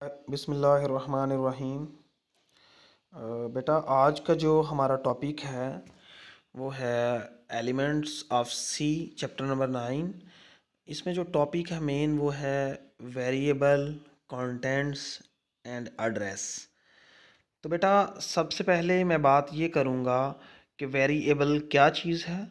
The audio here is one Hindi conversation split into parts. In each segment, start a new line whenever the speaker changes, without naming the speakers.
बिस्मिल्लाहिर्रहमानिर्रहीम। बेटा आज का जो हमारा टॉपिक है वो है elements of C, chapter number 9। इसमें जो टॉपिक है मेन वो है वेरिएबल, कंटेंट्स एंड एड्रेस। तो बेटा सबसे पहले मैं बात ये करूँगा कि वेरिएबल क्या चीज़ है।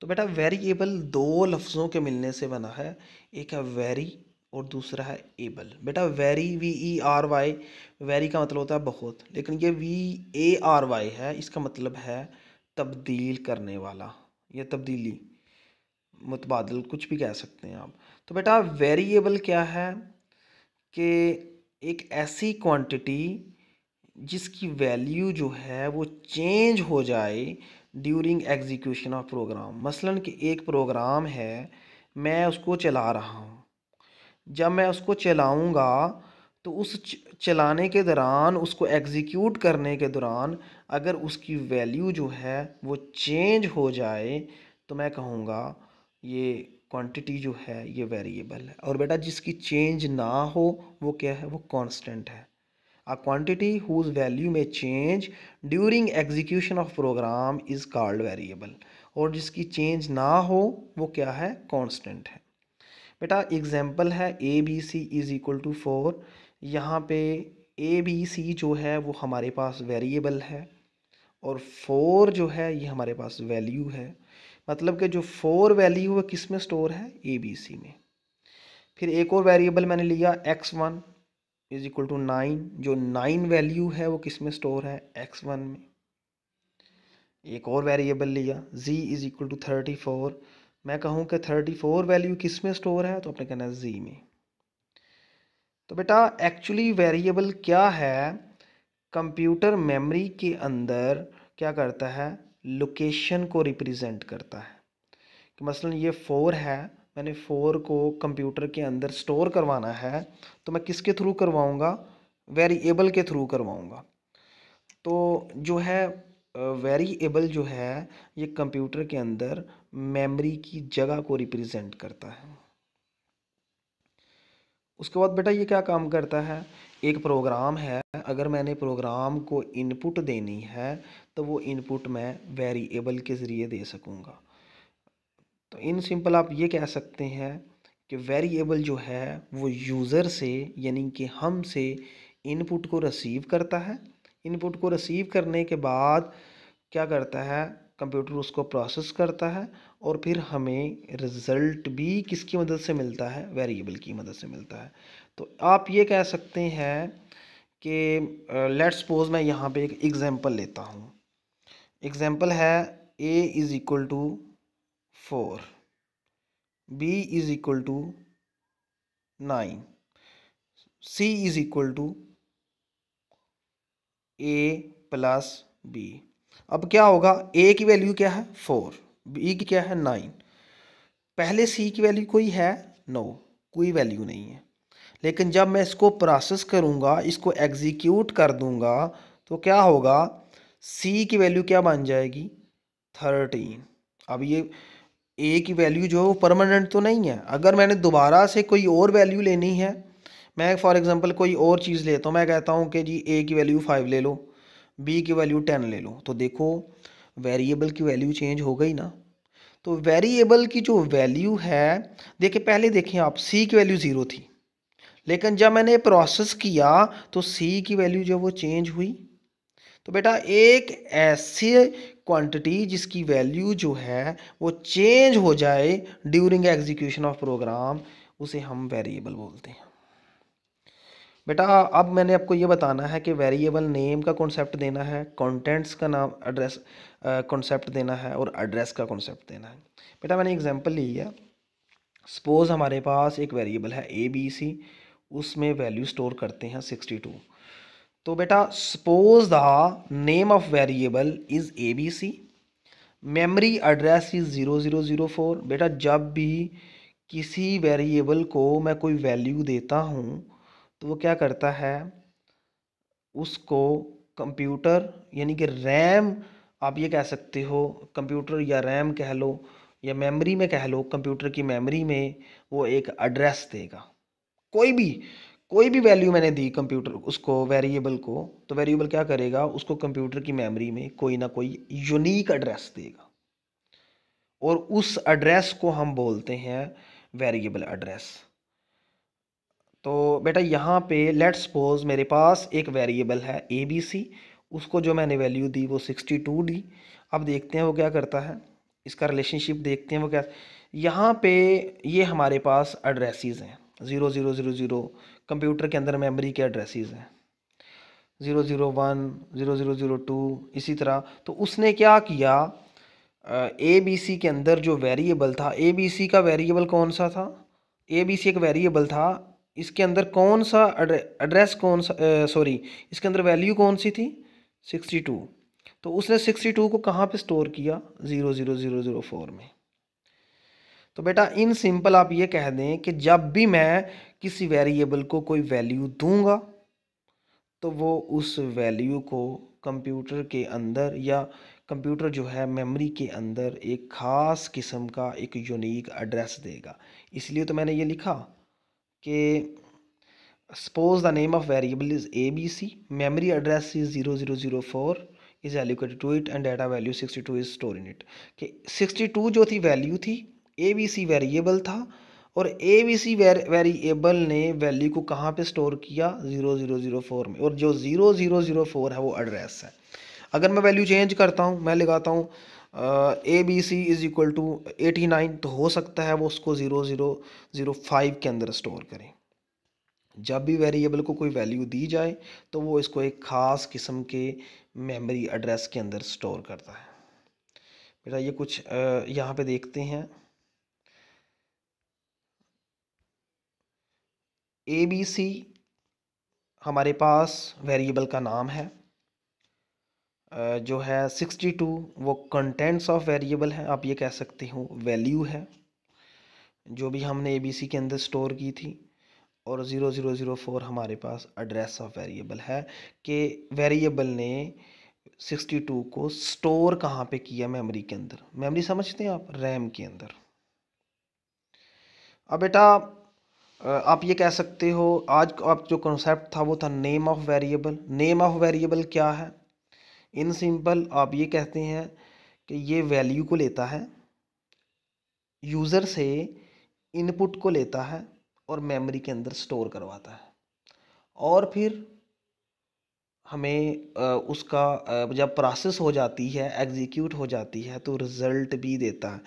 तो बेटा वेरिएबल दो लफ्ज़ों के मिलने से बना है, एक है वेरी और दूसरा है एबल। बेटा वेरी VERY, वेरी का मतलब होता है बहुत, लेकिन ये VARY है, इसका मतलब है तब्दील करने वाला या तब्दीली, मुतबादल, कुछ भी कह सकते हैं आप। तो बेटा वेरिएबल क्या है कि एक ऐसी क्वांटिटी जिसकी वैल्यू जो है वो चेंज हो जाए ड्यूरिंग एग्जीक्यूशन ऑफ प्रोग्राम। मसलन कि एक प्रोग्राम है, मैं उसको चला रहा हूँ। जब मैं उसको चलाऊँगा तो उस चलाने के दौरान, उसको एग्जीक्यूट करने के दौरान अगर उसकी वैल्यू जो है वो चेंज हो जाए तो मैं कहूँगा ये क्वांटिटी जो है ये वेरिएबल है। और बेटा जिसकी चेंज ना हो वो क्या है, वो कांस्टेंट है। A quantity whose value may change during execution of program is called variable। और जिसकी चेंज ना हो वो क्या है, कांस्टेंट है। बेटा एग्जाम्पल है ABC इज इक्वल टू 4। यहाँ पे ABC जो है वो हमारे पास वेरिएबल है और 4 जो है ये हमारे पास वैल्यू है। मतलब कि जो 4 वैल्यू है किस में स्टोर है, ABC में। फिर एक और वेरिएबल मैंने लिया X1 इज इक्वल टू 9। जो 9 वैल्यू है वो किस में स्टोर है, X1 में। एक और वेरिएबल लिया Z इज इक्वल टू 34। मैं कहूँ कि 34 वैल्यू किस में स्टोर है, तो आपने कहना है Z में। तो बेटा एक्चुअली वेरिएबल क्या है, कंप्यूटर मेमोरी के अंदर क्या करता है, लोकेशन को रिप्रेजेंट करता है। कि मसलन ये 4 है, मैंने 4 को कंप्यूटर के अंदर स्टोर करवाना है तो मैं किसके थ्रू करवाऊँगा, वेरिएबल के थ्रू करवाऊँगा। तो जो है वेरिएबल जो है ये कंप्यूटर के अंदर मेमोरी की जगह को रिप्रेजेंट करता है। उसके बाद बेटा ये क्या काम करता है, एक प्रोग्राम है, अगर मैंने प्रोग्राम को इनपुट देनी है तो वो इनपुट मैं वेरिएबल के ज़रिए दे सकूँगा। तो इन सिंपल आप ये कह सकते हैं कि वेरिएबल जो है वो यूज़र से यानी कि हम से इनपुट को रिसीव करता है। इनपुट को रिसीव करने के बाद क्या करता है, कंप्यूटर उसको प्रोसेस करता है और फिर हमें रिज़ल्ट भी किसकी मदद से मिलता है, वेरिएबल की मदद से मिलता है। तो आप ये कह सकते हैं कि लेट्स सपोज मैं यहाँ पे एक एग्जांपल लेता हूँ। एग्जांपल है A is equal to 4, B is equal to 9, C is equal to A plus B। अब क्या होगा, A की वैल्यू क्या है 4, B की क्या है 9। पहले C की वैल्यू कोई है, नो, कोई वैल्यू नहीं है। लेकिन जब मैं इसको प्रोसेस करूँगा, इसको एग्जीक्यूट कर दूँगा तो क्या होगा, C की वैल्यू क्या बन जाएगी 13। अब ये A की वैल्यू जो है वो परमानेंट तो नहीं है। अगर मैंने दोबारा से कोई और वैल्यू लेनी है, मैं फॉर एग्जांपल कोई और चीज़ लेता हूँ, मैं कहता हूँ कि जी A की वैल्यू 5 ले लो, B की वैल्यू 10 ले लो, तो देखो वेरिएबल की वैल्यू चेंज हो गई ना। तो वेरिएबल की जो वैल्यू है, देखिए पहले देखें आप, C की वैल्यू 0 थी, लेकिन जब मैंने प्रोसेस किया तो C की वैल्यू जो वो चेंज हुई। तो बेटा एक ऐसी क्वांटिटी जिसकी वैल्यू जो है वो चेंज हो जाए ड्यूरिंग एग्जीक्यूशन ऑफ प्रोग्राम, उसे हम वेरिएबल बोलते हैं। बेटा अब मैंने आपको ये बताना है कि वेरिएबल नेम का कॉन्सेप्ट देना है, कंटेंट्स का नाम एड्रेस कॉन्सेप्ट देना है और एड्रेस का कॉन्सेप्ट देना है। बेटा मैंने एग्जांपल ली है, सपोज़ हमारे पास एक वेरिएबल है ABC, उसमें वैल्यू स्टोर करते हैं 62। तो बेटा suppose the name of variable is ABC, memory address is 0004। बेटा जब भी किसी वेरिएबल को मैं कोई वैल्यू देता हूँ तो वो क्या करता है, उसको कंप्यूटर यानी कि रैम, आप ये कह सकते हो कंप्यूटर या रैम कह लो या मेमोरी में कह लो, कंप्यूटर की मेमोरी में वो एक एड्रेस देगा। कोई भी कोई भी वैल्यू मैंने दी कंप्यूटर उसको वेरिएबल को, तो वेरिएबल क्या करेगा, उसको कंप्यूटर की मेमोरी में कोई ना कोई यूनिक एड्रेस देगा और उस एड्रेस को हम बोलते हैं वेरिएबल एड्रेस। तो बेटा यहाँ पे लेट्स सपोज मेरे पास एक वेरिएबल है ABC, उसको जो मैंने वैल्यू दी वो 62 दी। अब देखते हैं वो क्या करता है, इसका रिलेशनशिप देखते हैं वो क्या। यहाँ पे ये हमारे पास एड्रेसेस हैं 0000, कंप्यूटर के अंदर मेमोरी के एड्रेसेस हैं 001, 0002, इसी तरह। तो उसने क्या किया, ABC के अंदर जो वेरिएबल था, ABC का वेरिएबल कौन सा था, ABC एक वेरिएबल था, इसके अंदर कौन सा एड्रेस कौन सा, सॉरी इसके अंदर वैल्यू कौन सी थी 62। तो उसने 62 को कहाँ पे स्टोर किया 00004 में। तो बेटा इन सिंपल आप ये कह दें कि जब भी मैं किसी वेरिएबल को कोई वैल्यू दूंगा तो वो उस वैल्यू को कंप्यूटर के अंदर या कंप्यूटर जो है मेमोरी के अंदर एक ख़ास किस्म का एक यूनिक एड्रेस देगा। इसलिए तो मैंने ये लिखा कि suppose the name of variable is ABC, memory address is 0004 is allocated to it and data value 62 is store in it. कि 62 जो थी वैल्यू थी, ABC वेरिएबल था और ABC वेरिएबल ने वैल्यू को कहाँ पे स्टोर किया 0004 में, और जो 0004 है वो एड्रेस है। अगर मैं वैल्यू चेंज करता हूँ, मैं लगाता हूँ ABC इज़ इक्वल टू 89, तो हो सकता है वो उसको 0005 के अंदर स्टोर करें। जब भी वेरिएबल को कोई वैल्यू दी जाए तो वो इसको एक ख़ास किस्म के मेमोरी एड्रेस के अंदर स्टोर करता है। बेटा ये कुछ यहाँ पे देखते हैं, ABC हमारे पास वेरिएबल का नाम है, जो है 62 वो कंटेंट्स ऑफ वेरिएबल है, आप ये कह सकते हो वैल्यू है जो भी हमने ABC के अंदर स्टोर की थी, और 0004 हमारे पास एड्रेस ऑफ वेरिएबल है कि वेरिएबल ने 62 को स्टोर कहाँ पे किया मेमोरी के अंदर। मेमोरी समझते हैं आप, रैम के अंदर। अब बेटा आप ये कह सकते हो, आज आप जो कॉन्सेप्ट था वो था name of variable. Name of variable क्या है, इन सिंपल आप ये कहते हैं कि ये वैल्यू को लेता है, यूज़र से इनपुट को लेता है और मेमोरी के अंदर स्टोर करवाता है, और फिर हमें उसका जब प्रोसेस हो जाती है, एग्जीक्यूट हो जाती है, तो रिज़ल्ट भी देता है।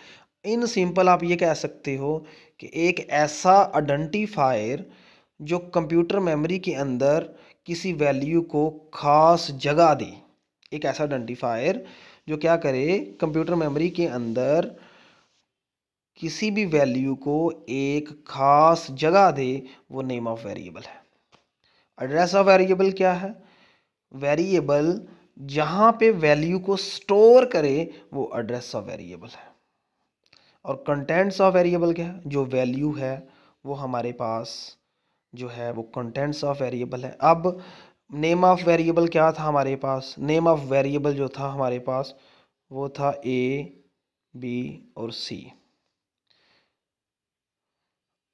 इन सिंपल आप ये कह सकते हो कि एक ऐसा आइडेंटिफायर जो कंप्यूटर मेमोरी के अंदर किसी वैल्यू को ख़ास जगह दे, एक ऐसा आइडेंटिफायर जो क्या करे, कंप्यूटर मेमोरी के अंदर किसी भी वैल्यू को एक ख़ास जगह दे, वो नेम ऑफ वेरिएबल है। एड्रेस ऑफ वेरिएबल क्या है, वेरिएबल जहाँ पे वैल्यू को स्टोर करे वो एड्रेस ऑफ वेरिएबल है। और कंटेंट्स ऑफ वेरिएबल क्या है, जो वैल्यू है वो हमारे पास जो है वो कंटेंट्स ऑफ वेरिएबल है। अब नेम ऑफ वेरिएबल क्या था हमारे पास, नेम ऑफ वेरिएबल जो था हमारे पास वो था A, B और C।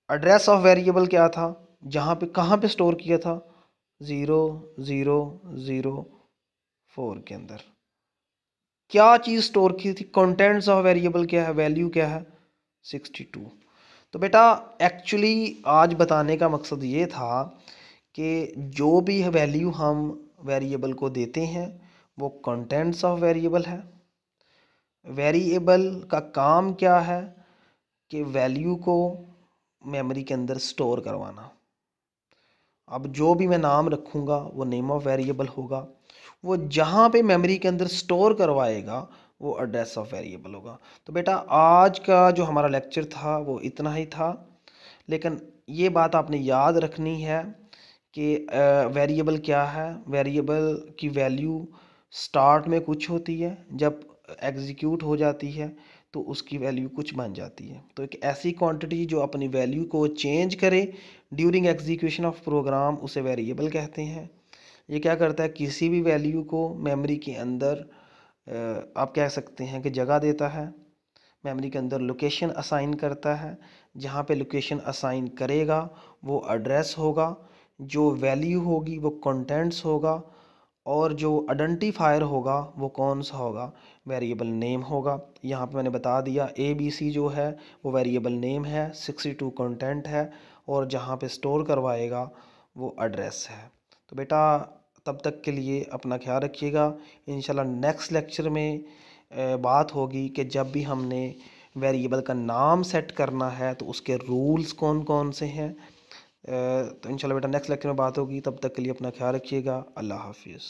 एड्रेस ऑफ वेरिएबल क्या था, जहाँ पे कहाँ पे स्टोर किया था 0004 के अंदर। क्या चीज़ स्टोर की थी, कंटेंट्स ऑफ वेरिएबल क्या है, वैल्यू क्या है 62। तो बेटा एक्चुअली आज बताने का मकसद ये था कि जो भी वैल्यू हम वेरिएबल को देते हैं वो कंटेंट्स ऑफ वेरिएबल है। वेरिएबल का काम क्या है कि वैल्यू को मेमोरी के अंदर स्टोर करवाना। अब जो भी मैं नाम रखूँगा वो नेम ऑफ वेरिएबल होगा, वो जहाँ पे मेमोरी के अंदर स्टोर करवाएगा वो एड्रेस ऑफ वेरिएबल होगा। तो बेटा आज का जो हमारा लेक्चर था वो इतना ही था, लेकिन ये बात आपने याद रखनी है कि वेरिएबल क्या है, वेरिएबल की वैल्यू स्टार्ट में कुछ होती है, जब एग्जीक्यूट हो जाती है तो उसकी वैल्यू कुछ बन जाती है। तो एक ऐसी क्वांटिटी जो अपनी वैल्यू को चेंज करे ड्यूरिंग एग्जीक्यूशन ऑफ प्रोग्राम उसे वेरिएबल कहते हैं। ये क्या करता है, किसी भी वैल्यू को मेमोरी के अंदर आप कह सकते हैं कि जगह देता है, मेमोरी के अंदर लोकेशन असाइन करता है, जहाँ पे लोकेशन असाइन करेगा वो एड्रेस होगा। जो वैल्यू होगी वो कंटेंट्स होगा, और जो आइडेंटिफायर होगा वो कौन सा होगा, वेरिएबल नेम होगा। यहाँ पे मैंने बता दिया ABC जो है वो वेरिएबल नेम है, 62 कंटेंट है, और जहाँ पे स्टोर करवाएगा वो एड्रेस है। तो बेटा तब तक के लिए अपना ख्याल रखिएगा। इंशाल्लाह नेक्स्ट लेक्चर में बात होगी कि जब भी हमने वेरिएबल का नाम सेट करना है तो उसके रूल्स कौन कौन से हैं। तो इंशाल्लाह बेटा नेक्स्ट लेक्चर में बात होगी। तब तक के लिए अपना ख्याल रखिएगा। अल्लाह हाफिज़।